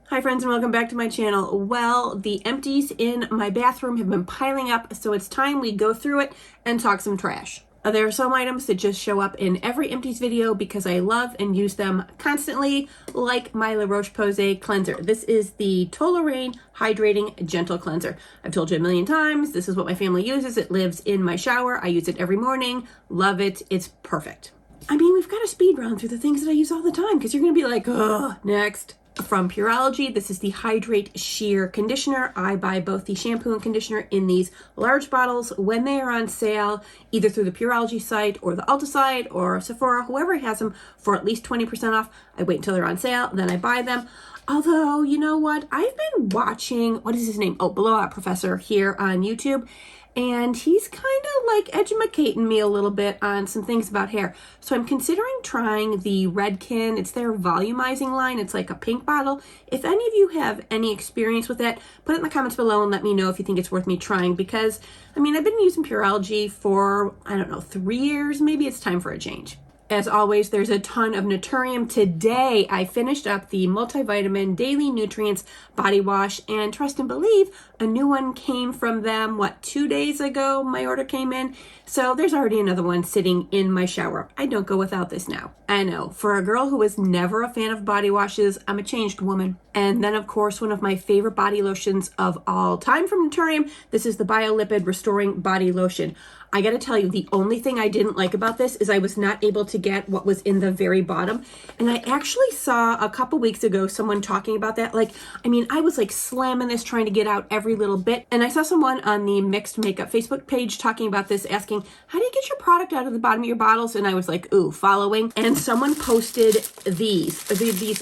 Hi friends and welcome back to my channel. Well, the empties in my bathroom have been piling up, so it's time we go through it and talk some trash. There are some items that just show up in every empties video because I love and use them constantly, like my La Roche-Posay cleanser. This is the Toleraine Hydrating Gentle Cleanser. I've told you a million times, this is what my family uses. It lives in my shower. I use it every morning. Love it. It's perfect. I mean, we've got to speed round through the things that I use all the time because you're going to be like, ugh, next. From Pureology, this is the Hydrate Sheer Conditioner. I buy both the shampoo and conditioner in these large bottles when they are on sale, either through the Pureology site or the Ulta site or Sephora, whoever has them for at least 20% off. I wait until they're on sale, then I buy them. Although, you know what? I've been watching, what is his name? Oh, Blowout Professor here on YouTube. And he's kind of like educating me a little bit on some things about hair. So I'm considering trying the Redken. It's their volumizing line. It's like a pink bottle. If any of you have any experience with it, put it in the comments below and let me know if you think it's worth me trying. Because, I mean, I've been using Pureology for, I don't know, 3 years. Maybe it's time for a change. As always, there's a ton of Naturium. Today, I finished up the Multivitamin Daily Nutrients Body Wash, and trust and believe, a new one came from them, 2 days ago, my order came in. So there's already another one sitting in my shower. I don't go without this now. I know, for a girl who was never a fan of body washes, I'm a changed woman. And then, of course, one of my favorite body lotions of all time from Naturium, this is the BioLipid Restoring Body Lotion. I gotta tell you, the only thing I didn't like about this is I was not able to get what was in the very bottom. And I actually saw a couple weeks ago someone talking about that. I was like slamming this, trying to get out every little bit. And I saw someone on the Mixed Makeup Facebook page talking about this, asking, how do you get your product out of the bottom of your bottles? And I was like, ooh, following. And someone posted these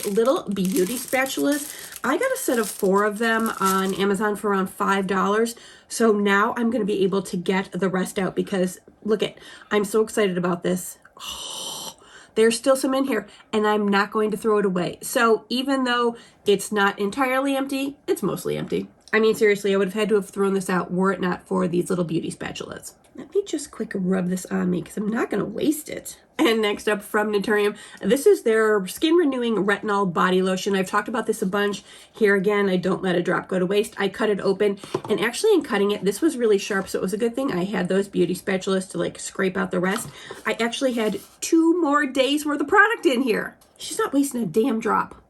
little beauty spatulas. I got a set of 4 of them on Amazon for around $5. So now I'm going to be able to get the rest out because look I'm so excited about this. Oh, there's still some in here and I'm not going to throw it away. So even though it's not entirely empty, it's mostly empty. I mean, seriously, I would have had to have thrown this out were it not for these little beauty spatulas. Let me just quick rub this on me because I'm not going to waste it. And next up from Naturium, this is their Skin Renewing Retinol Body Lotion. I've talked about this a bunch. Here again, I don't let a drop go to waste. I cut it open, and actually in cutting it, this was really sharp, so it was a good thing I had those beauty spatulas to like scrape out the rest. I actually had 2 more days worth of product in here. She's not wasting a damn drop.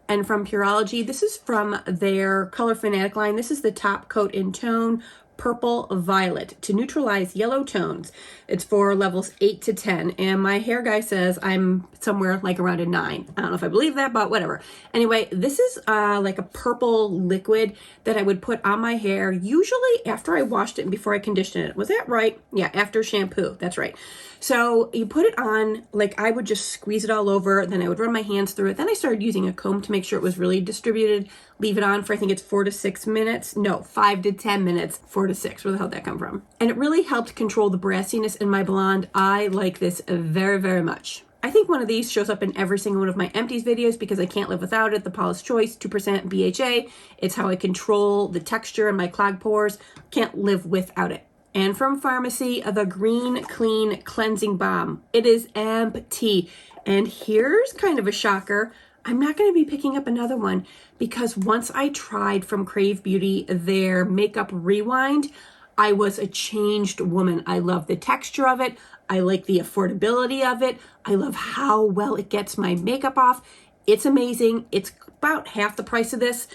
And from Pureology, this is from their Color Fanatic line. This is the top coat in tone Purple Violet to neutralize yellow tones. It's for levels 8 to 10. And my hair guy says I'm somewhere like around a 9. I don't know if I believe that, but whatever. Anyway, this is like a purple liquid that I would put on my hair, usually after I washed it and before I conditioned it. Was that right? Yeah, after shampoo. That's right. So you put it on, like I would just squeeze it all over, then I would run my hands through it. Then I started using a comb to make sure it was really distributed. Leave it on for, I think it's 4 to 6 minutes. No, 5 to 10 minutes, 4 to 6. Where the hell did that come from? And it really helped control the brassiness in my blonde. I like this very, very much. I think one of these shows up in every single one of my empties videos because I can't live without it. The Paula's Choice 2% BHA. It's how I control the texture in my clogged pores. Can't live without it. And from Pharmacy, the Green Clean Cleansing Balm. It is empty. And here's kind of a shocker. I'm not going to be picking up another one because once I tried from Crave Beauty their Makeup Rewind, I was a changed woman. I love the texture of it. I like the affordability of it. I love how well it gets my makeup off. It's amazing. It's about half the price of this.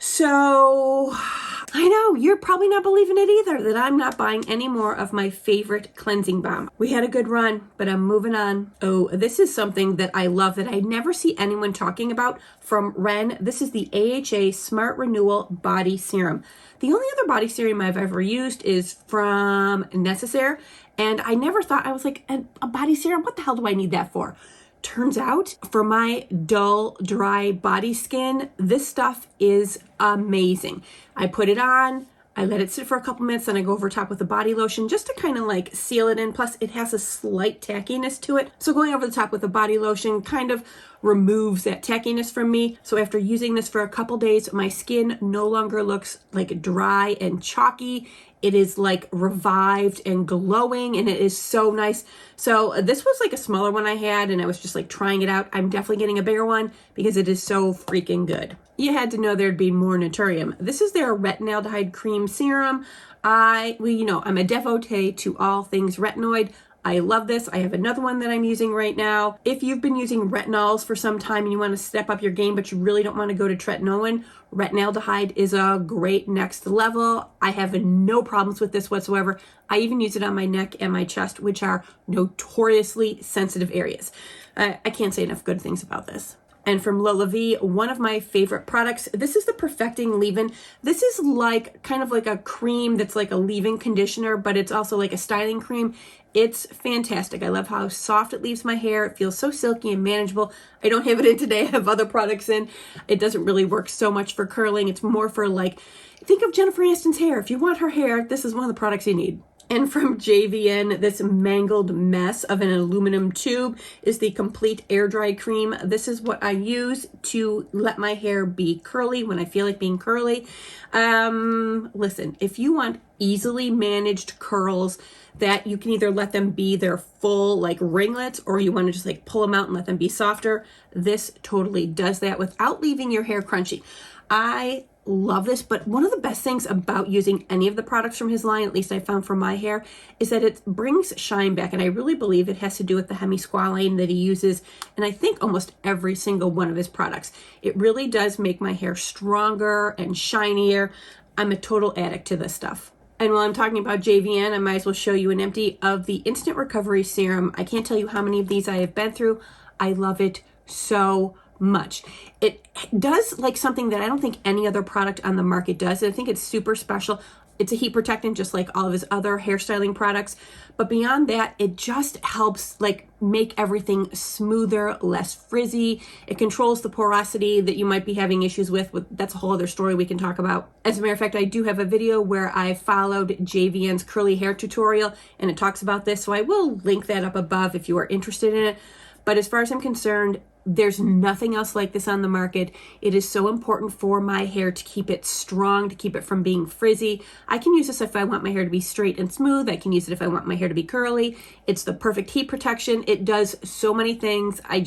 So I know you're probably not believing it either, that I'm not buying any more of my favorite cleansing balm. We had a good run, but I'm moving on. Oh, this is something that I love that I never see anyone talking about from Ren. This is the AHA Smart Renewal Body Serum. The only other body serum I've ever used is from Necessaire, and I never thought, I was like, a body serum? What the hell do I need that for? Turns out, for my dull, dry body skin, this stuff is amazing. I put it on, I let it sit for a couple minutes, then I go over top with the body lotion just to kind of like seal it in. Plus, it has a slight tackiness to it. So going over the top with the body lotion kind of removes that tackiness from me. So after using this for a couple days, my skin no longer looks like dry and chalky. It is like revived and glowing, and it is so nice. So this was like a smaller one I had, and I was just like trying it out. I'm definitely getting a bigger one because it is so freaking good. you had to know there'd be more Naturium. This is their retinaldehyde cream serum. I'm a devotee to all things retinoid. I love this. I have another one that I'm using right now. If you've been using retinols for some time and you want to step up your game, but you really don't want to go to tretinoin, retinaldehyde is a great next level. I have no problems with this whatsoever. I even use it on my neck and my chest, which are notoriously sensitive areas. I can't say enough good things about this. And from Lola V, one of my favorite products. This is the Perfecting Leave-In. This is like kind of like a cream that's like a leave-in conditioner, but it's also like a styling cream. It's fantastic. I love how soft it leaves my hair. It feels so silky and manageable. I don't have it in today. I have other products in. It doesn't really work so much for curling. It's more for like, think of Jennifer Aniston's hair. If you want her hair, this is one of the products you need. And from JVN, this mangled mess of an aluminum tube is the Complete Air Dry Cream. This is what I use to let my hair be curly when I feel like being curly. Listen, if you want easily managed curls that you can either let them be their full like ringlets, or you want to just like pull them out and let them be softer, this totally does that without leaving your hair crunchy. I love this, but one of the best things about using any of the products from his line, at least I found for my hair, is that it brings shine back. And I really believe it has to do with the hemisqualane that he uses, and I think almost every single one of his products. It really does make my hair stronger and shinier. I'm a total addict to this stuff. And while I'm talking about JVN, I might as well show you an empty of the Instant Recovery Serum. I can't tell you how many of these I have been through. I love it so much. It does like something that I don't think any other product on the market does. And I think it's super special. It's a heat protectant, just like all of his other hairstyling products. But beyond that, it just helps like make everything smoother, less frizzy. It controls the porosity that you might be having issues with. That's a whole other story we can talk about. As a matter of fact, I do have a video where I followed JVN's curly hair tutorial, and it talks about this. So I will link that up above if you are interested in it. But as far as I'm concerned, there's nothing else like this on the market. It is so important for my hair to keep it strong, to keep it from being frizzy. I can use this if I want my hair to be straight and smooth. I can use it if I want my hair to be curly. It's the perfect heat protection. It does so many things. I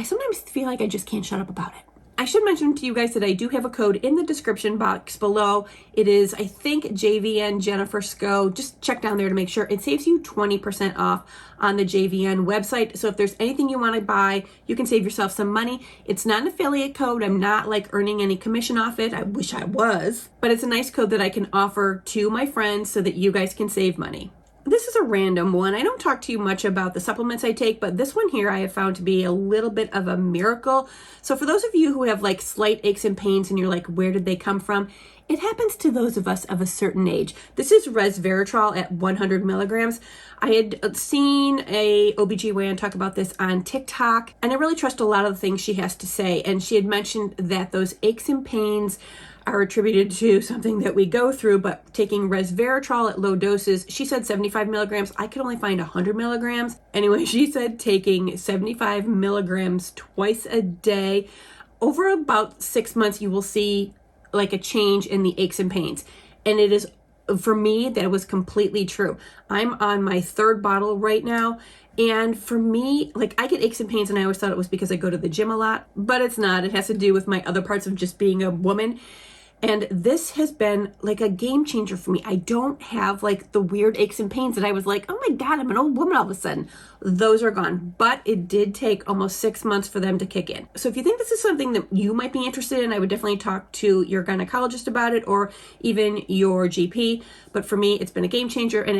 sometimes feel like I just can't shut up about it. I should mention to you guys that I do have a code in the description box below. It is, I think, JVN Jennifer Sco. Just check down there to make sure. It saves you 20% off on the JVN website. So if there's anything you want to buy, you can save yourself some money. It's not an affiliate code. I'm not like earning any commission off it. I wish I was. But it's a nice code that I can offer to my friends so that you guys can save money. This is a random one. I don't talk to you much about the supplements I take, but this one here I have found to be a little bit of a miracle. So for those of you who have like slight aches and pains and you're like, where did they come from? It happens to those of us of a certain age. This is resveratrol at 100 milligrams. I had seen a OBGYN talk about this on TikTok, and I really trust a lot of the things she has to say. And she had mentioned that those aches and pains are attributed to something that we go through, but taking resveratrol at low doses, she said 75 milligrams. I could only find 100 milligrams. Anyway, she said taking 75 milligrams twice a day. Over about 6 months, you will see like a change in the aches and pains. And it is, for me, that was completely true. I'm on my 3rd bottle right now. And for me, like I get aches and pains and I always thought it was because I go to the gym a lot, but it's not. It has to do with my other parts of just being a woman. And this has been like a game changer for me. I don't have like the weird aches and pains that I was like, oh my God, I'm an old woman all of a sudden. Those are gone. But it did take almost 6 months for them to kick in. So if you think this is something that you might be interested in, I would definitely talk to your gynecologist about it or even your GP. But for me, it's been a game changer, and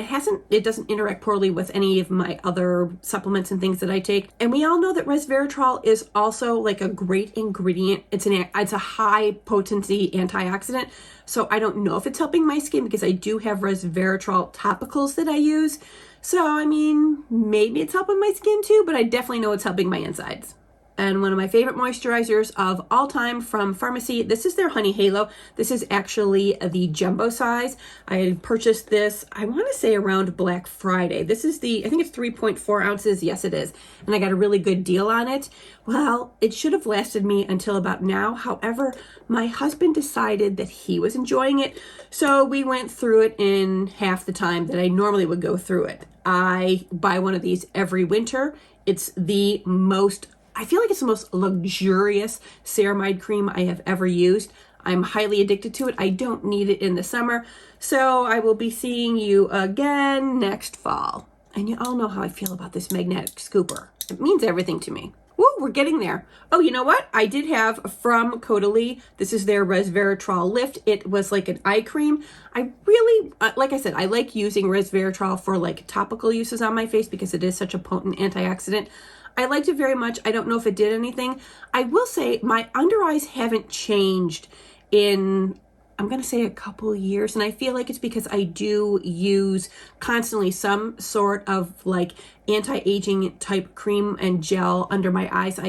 it doesn't interact poorly with any of my other supplements and things that I take. And we all know that resveratrol is also like a great ingredient. It's a high potency antioxidant. So I don't know if it's helping my skin because I do have resveratrol topicals that I use. So, I mean, maybe it's helping my skin too, but I definitely know it's helping my insides. And one of my favorite moisturizers of all time from Pharmacy, this is their Honey Halo. This is actually the jumbo size. I purchased this, I want to say around Black Friday. This is I think it's 3.4 ounces. Yes, it is. And I got a really good deal on it. Well, it should have lasted me until about now. However, my husband decided that he was enjoying it. So we went through it in half the time that I normally would go through it. I buy one of these every winter. It's the most I feel like it's the most luxurious ceramide cream I have ever used. I'm highly addicted to it. I don't need it in the summer. So I will be seeing you again next fall. And you all know how I feel about this magnetic scooper. It means everything to me. Woo, we're getting there. Oh, you know what? I did have from Caudalie. This is their resveratrol lift. It was like an eye cream. I really, like I said, I like using resveratrol for like topical uses on my face because it is such a potent antioxidant. I liked it very much. I don't know if it did anything. I will say my under eyes haven't changed in, I'm going to say, a couple years. And I feel like it's because I do use constantly some sort of like anti-aging type cream and gel under my eyes.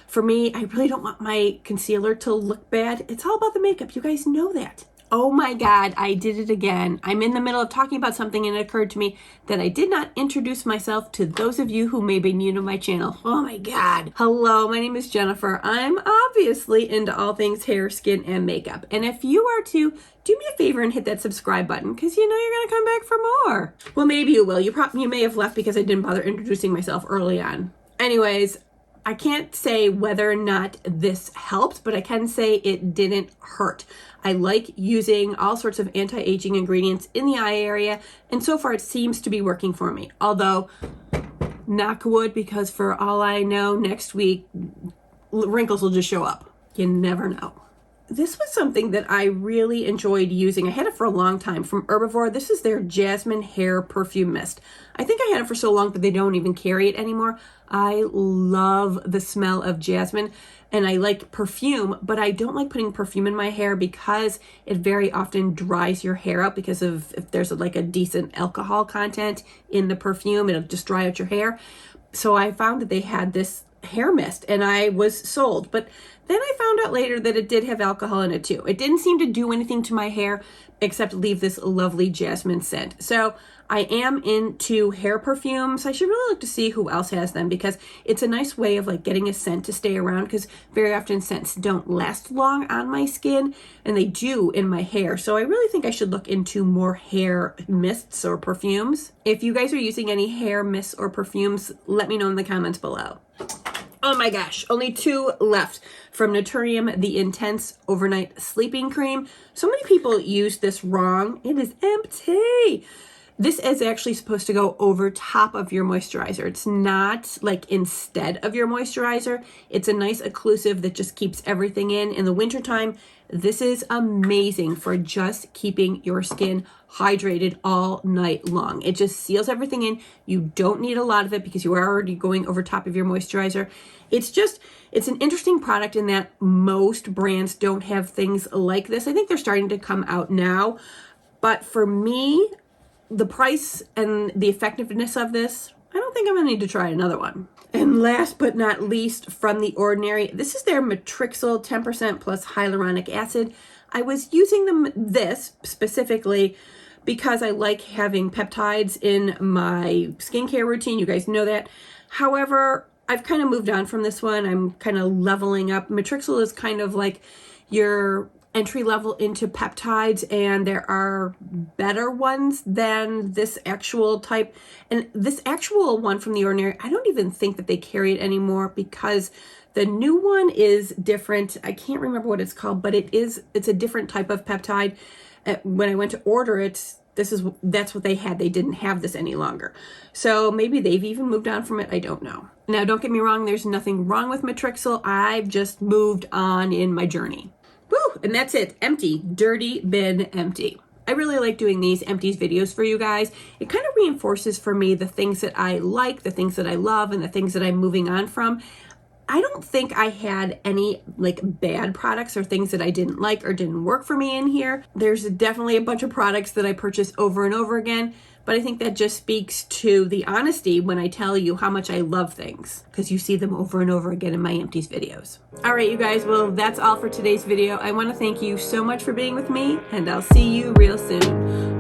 For me, I really don't want my concealer to look bad. It's all about the makeup. You guys know that. Oh my God, I did it again. I'm in the middle of talking about something and it occurred to me that I did not introduce myself to those of you who may be new to my channel. Oh my God. Hello, my name is Jennifer. I'm obviously into all things hair, skin, and makeup. And if you are too, do me a favor and hit that subscribe button because you know you're going to come back for more. Well, maybe you will. You may have left because I didn't bother introducing myself early on. Anyways, I can't say whether or not this helped, but I can say it didn't hurt. I like using all sorts of anti-aging ingredients in the eye area, and so far it seems to be working for me. Although, knock wood, because for all I know, next week, wrinkles will just show up. You never know. This was something that I really enjoyed using. I had it for a long time from Herbivore. This is their Jasmine Hair Perfume Mist. I think I had it for so long that they don't even carry it anymore. I love the smell of jasmine and I like perfume, but I don't like putting perfume in my hair because it very often dries your hair out because of if there's like a decent alcohol content in the perfume, it'll just dry out your hair. So I found that they had this hair mist and I was sold, but then I found out later that it did have alcohol in it too. It didn't seem to do anything to my hair except leave this lovely jasmine scent. So I am into hair perfumes. I should really look to see who else has them because it's a nice way of like getting a scent to stay around because very often scents don't last long on my skin and they do in my hair. So I really think I should look into more hair mists or perfumes. If you guys are using any hair mists or perfumes, let me know in the comments below. Oh my gosh, only 2 left from Naturium, the Intense Overnight Sleeping Cream. So many people use this wrong. It is empty. This is actually supposed to go over top of your moisturizer. It's not like instead of your moisturizer. It's a nice occlusive that just keeps everything in. In the wintertime, this is amazing for just keeping your skin hydrated all night long. It just seals everything in. You don't need a lot of it because you are already going over top of your moisturizer. It's an interesting product in that most brands don't have things like this. I think they're starting to come out now. But for me, the price and the effectiveness of this, I don't think I'm gonna need to try another one. And last but not least, from The Ordinary, this is their Matrixyl 10% plus hyaluronic acid. I was using this specifically because I like having peptides in my skincare routine. You guys know that. However, I've kind of moved on from this one. I'm kind of leveling up. Matrixyl is kind of like your entry level into peptides, and there are better ones than this actual type. And this actual one from The Ordinary, I don't even think that they carry it anymore because the new one is different. I can't remember what it's called, but it's a different type of peptide. When I went to order it, that's what they had. They didn't have this any longer. So maybe they've even moved on from it. I don't know. Now, don't get me wrong. There's nothing wrong with Matrixyl. I've just moved on in my journey. Woo! And that's it. Empty. Dirty bin empty. I really like doing these Empties videos for you guys. It kind of reinforces for me the things that I like, the things that I love, and the things that I'm moving on from. I don't think I had any like bad products or things that I didn't like or didn't work for me in here. There's definitely a bunch of products that I purchase over and over again, but I think that just speaks to the honesty when I tell you how much I love things because you see them over and over again in my Empties videos. All right, you guys, well, that's all for today's video. I want to thank you so much for being with me, and I'll see you real soon.